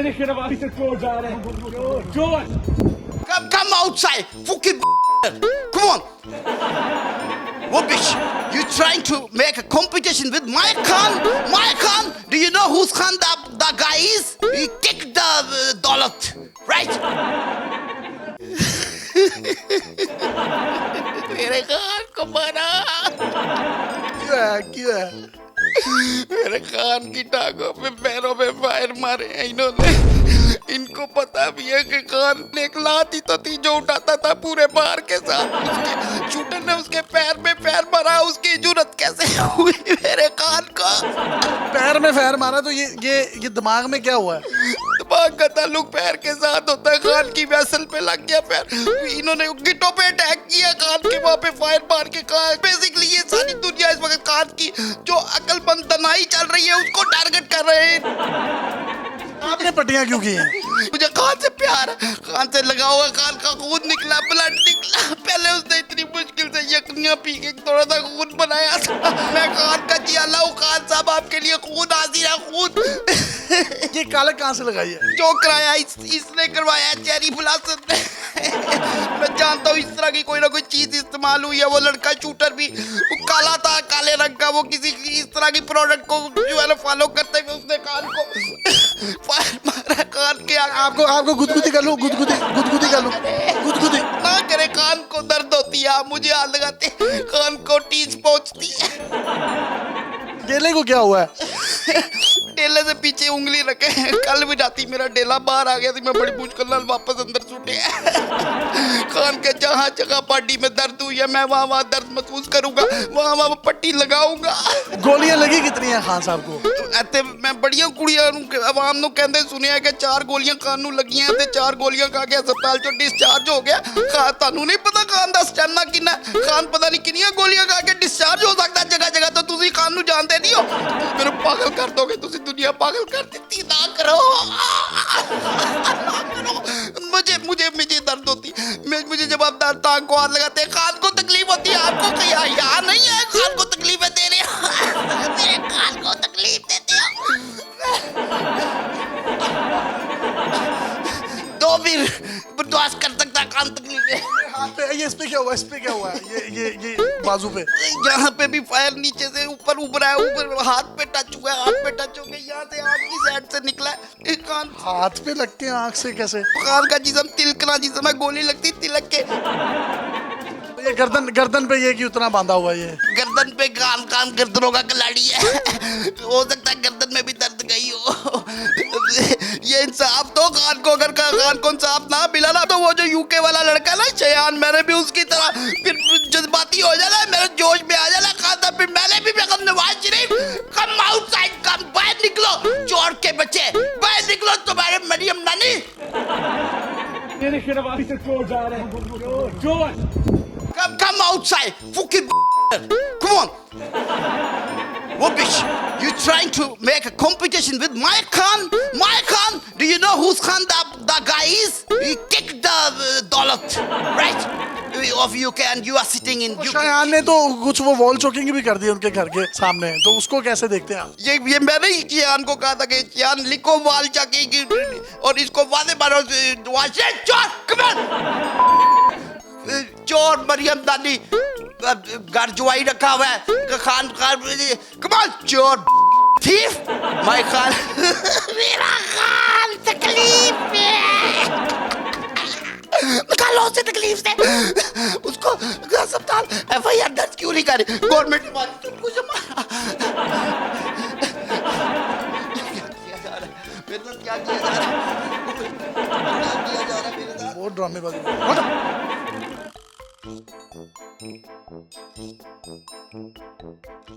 मेरे शहबाजी से चोर जा रहे हैं, चोर। Come outside, fucking come on. What bitch? You trying to make a competition with my Khan? My Khan? Do you know whose Khan the guy is? He kicked the Daulat, right? मेरे खान को मारा। क्यों है? मेरे खान की टांगों पे पैरों पे फायर मारे हैं इन्होंने। इनको पता भी है कि खान एक लात ही तो थी जो उठाता था पूरे बार के साथ। उसके शूटर ने उसके पैर में पैर मारा, उसकी जुर्रत कैसे हुई मेरे खान को? पैर में फायर मारा तो ये दिमाग में क्या हुआ है? दिमाग का ताल्लुक पैर के साथ होता है। खान की वेसल पे लग गया पैर। इन्होंने गिटो पे अटैक किया, खान के वहां पे फायर मार के कहा। बेसिकली ये सारी दुनिया इस वक्त खान की जो अकलमंद तनाई चल रही है उसको टारगेट कर रहे हैं। आपने पट्टियां क्यों की हैं? मुझे खान से प्यार है, खान से लगा हुआ। खान का खून निकला, ब्लड निकला। पहले उसने इतनी मुश्किल से यकनियां पी के थोड़ा सा खून बनाया था। मैं खान का जिया लाऊं। खान साहब आपके लिए खून हाजिर है, खून। ये काले कहाँ से लगाई है? जो कराया इसने करवाया, चेरी ब्लासम ने। मैं जानता हूँ इस तरह की कोई ना कोई चीज इस्तेमाल हुई है। वो लड़का शूटर भी वो काला था, काले रंग का। वो किसी इस तरह की प्रोडक्ट को जो है ना फॉलो करते हुए उसने खान को फायर मारा। खान के आपको गुदगुदी कर लूं, गुदगुदी ना करे। खान को दर्द होती है, आप मुझे हाथ लगाते। खान को टीज पहुंचती है। डेले को क्या हुआ है? डेले से पीछे उंगली रखे। कल भी राती मेरा डेला बाहर आ गया थी। मैं बड़ी मुश्किल नाल वापस अंदर छूटे। खान के जहाँ जगह पार्टी में दर्द हुई है, मैं वहाँ दर्द महसूस करूंगा, वहाँ पट्टी लगाऊंगा। गोलियां लगी कितनी हैं खान साहब को? इतने मैं बड़िया कुड़ियां आवाम नूं कहंदे सुनिया कि 4 गोलियां खान नूं लगियां ते 4 गोलियां खा के अस्पताल चों डिस्चार्ज हो गया। खान तानू नहीं पता खान दा स्टैमिना किन्ना। खान पता नहीं कितनियां गोलियां खा के डिस्चार्ज हो सकता जगह जगह। तो तुसी खान नूं जानते नहीं हो। मेरे पागल कर दोगे, तुसी दुनिया पागल कर देती। ना करो, मुझे दर्द होती। मुझे जब आप टांग को हाथ लगाते हैं, खान को तकलीफ होती है। आपको यहाँ नहीं है। खान को तकलीफें दे रहे हो। मेरे खान को तकलीफ देते हो। तो फिर बर्दाश्त कर सकता खान तकलीफें। ये इस पे क्या हुआ? ये बाजू पे यहाँ पे भी फायर नीचे से ऊपर उभरा है। ऊपर हाथ पे टच हुआ है, हाथ पे टच हो गया। यहाँ से आँख की साइड से निकला है। कान हाथ पे लगते हैं, आँख से कैसे? खान का जिस्म तिलकना जिस्म है। गोली लगती तिलक के। ये गर्दन पे ये क्यों उतना बांधा हुआ? ये गर्दन पे कान गर्दनों का कलाड़ी है। हो सकता है गर्दन में भी दर्द गई हो। ये इंसाफ तो खान को, अगर खान को इंसाफ ना मिला ना तो वो जो यूके वाला लड़का ना शयान, मैंने भी उसकी तरह फिर जज्बाती हो जाना, मेरे जोश में आ जाना। खाता फिर मैंने भी बेगम नवाज शरीफ कम आउटसाइड, कम बाहर निकलो चोर के बच्चे, बाहर निकलो तुम्हारे मरियम नानी। मेरे शहबाजी से चोर जा रहे हैं, चोर। Come outside, fucking come on. What bitch? You trying to make a competition with my Khan? My Khan? Do you know whose Khan the guy is? He kicked the Daulat, right? Of UK and you are sitting in UK. Shayan ने तो कुछ वो wall choking भी कर दी उनके घर के सामने, तो उसको कैसे देखते हैं आप? ये मैंने ही शयान को कहा था कि शयान लिखो वॉल चोकिंग और इसको वादे मारो। चोर, come on. चोर मरियम दानी घर जुआई रखा हुआ है। खान कमाल चोर थीफ माय खान। मेरा खान तकलीफ में निकालो उसे तकलीफ से। उसको अस्पताल FIR दर्ज क्यों नहीं करे? गवर्नमेंट ने क्या किया जा रहा है? बहुत ड्रामेबाजी।